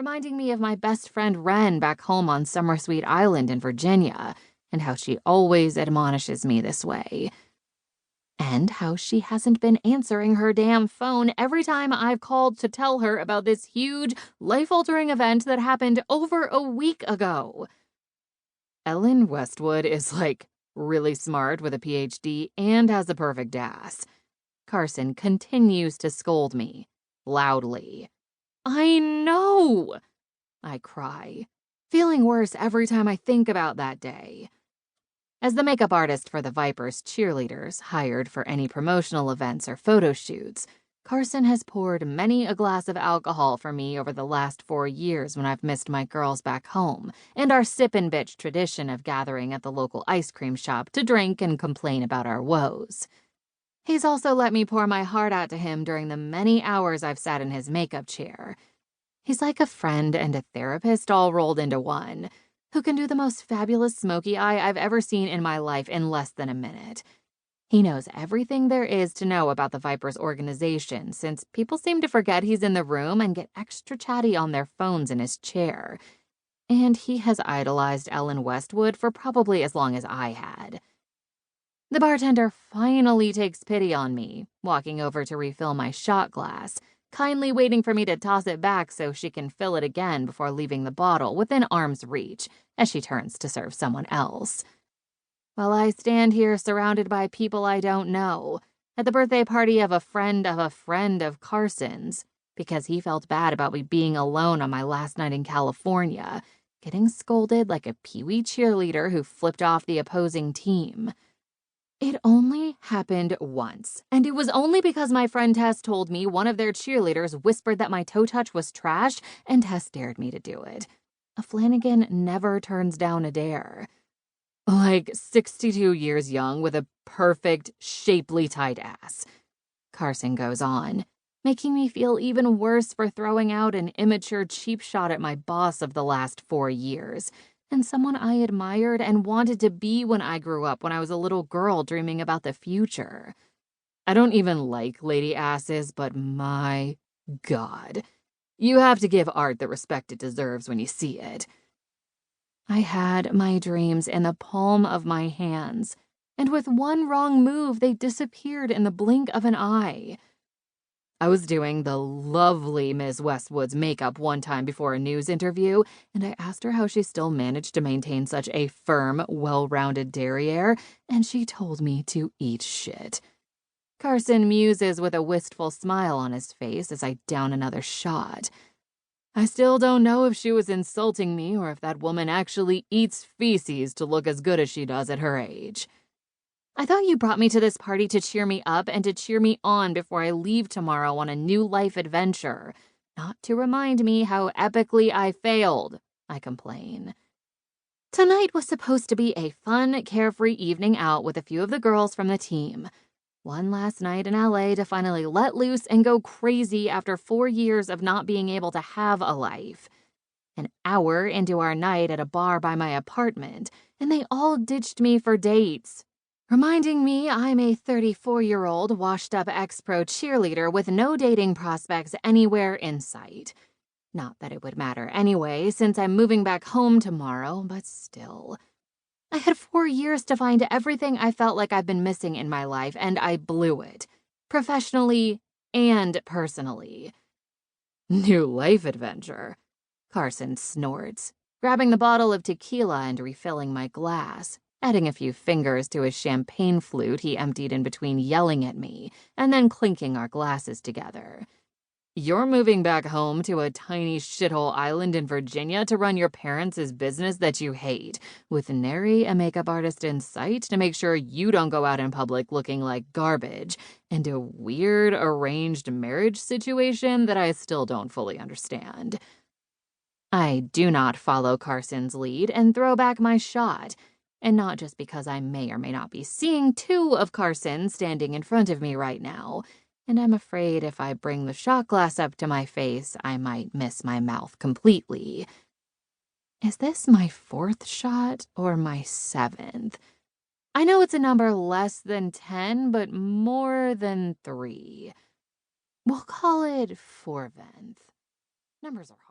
reminding me of my best friend Wren back home on Summersweet Island in Virginia, and how she always admonishes me this way. And how she hasn't been answering her damn phone every time I've called to tell her about this huge, life-altering event that happened over a week ago. Ellen Westwood is, really smart with a PhD and has the perfect ass. Carson continues to scold me, loudly. I know! I cry, feeling worse every time I think about that day. As the makeup artist for the Vipers cheerleaders, hired for any promotional events or photo shoots, Carson has poured many a glass of alcohol for me over the last 4 years when I've missed my girls back home, and our sip-and bitch tradition of gathering at the local ice cream shop to drink and complain about our woes. He's also let me pour my heart out to him during the many hours I've sat in his makeup chair. He's like a friend and a therapist all rolled into one, who can do the most fabulous smoky eye I've ever seen in my life in less than a minute. He knows everything there is to know about the Vipers organization, since people seem to forget he's in the room and get extra chatty on their phones in his chair. And he has idolized Ellen Westwood for probably as long as I had. The bartender finally takes pity on me, walking over to refill my shot glass, kindly waiting for me to toss it back so she can fill it again before leaving the bottle within arm's reach as she turns to serve someone else. While I stand here surrounded by people I don't know, at the birthday party of a friend of Carson's, because he felt bad about me being alone on my last night in California, getting scolded like a peewee cheerleader who flipped off the opposing team. It only happened once, and it was only because my friend Tess told me one of their cheerleaders whispered that my toe touch was trash, and Tess dared me to do it. A Flanagan never turns down a dare. 62 years young with a perfect, shapely tight ass. Carson goes on, making me feel even worse for throwing out an immature cheap shot at my boss of the last 4 years, and someone I admired and wanted to be when I grew up when I was a little girl dreaming about the future. I don't even like lady asses, but my God, you have to give art the respect it deserves when you see it. I had my dreams in the palm of my hands, and with one wrong move, they disappeared in the blink of an eye. I was doing the lovely Ms. Westwood's makeup one time before a news interview, and I asked her how she still managed to maintain such a firm, well-rounded derriere, and she told me to eat shit. Carson muses with a wistful smile on his face as I down another shot. I still don't know if she was insulting me or if that woman actually eats feces to look as good as she does at her age. I thought you brought me to this party to cheer me up and to cheer me on before I leave tomorrow on a new life adventure, not to remind me how epically I failed, I complain. Tonight was supposed to be a fun, carefree evening out with a few of the girls from the team. One last night in LA to finally let loose and go crazy after 4 years of not being able to have a life. An hour into our night at a bar by my apartment, and they all ditched me for dates, reminding me I'm a 34-year-old washed-up ex-pro cheerleader with no dating prospects anywhere in sight. Not that it would matter anyway, since I'm moving back home tomorrow, but still. I had 4 years to find everything I felt like I've been missing in my life, and I blew it. Professionally and personally. New life adventure, Carson snorts, grabbing the bottle of tequila and refilling my glass, adding a few fingers to his champagne flute he emptied in between yelling at me, and then clinking our glasses together. You're moving back home to a tiny shithole island in Virginia to run your parents' business that you hate, with nary a makeup artist in sight to make sure you don't go out in public looking like garbage, and a weird arranged marriage situation that I still don't fully understand. I do not follow Carson's lead and throw back my shot, and not just because I may or may not be seeing 2 of Carson standing in front of me right now, and I'm afraid if I bring the shot glass up to my face, I might miss my mouth completely. Is this my 4th shot or my 7th? I know it's a number less than 10, but more than 3. We'll call it 4th. Numbers are hard.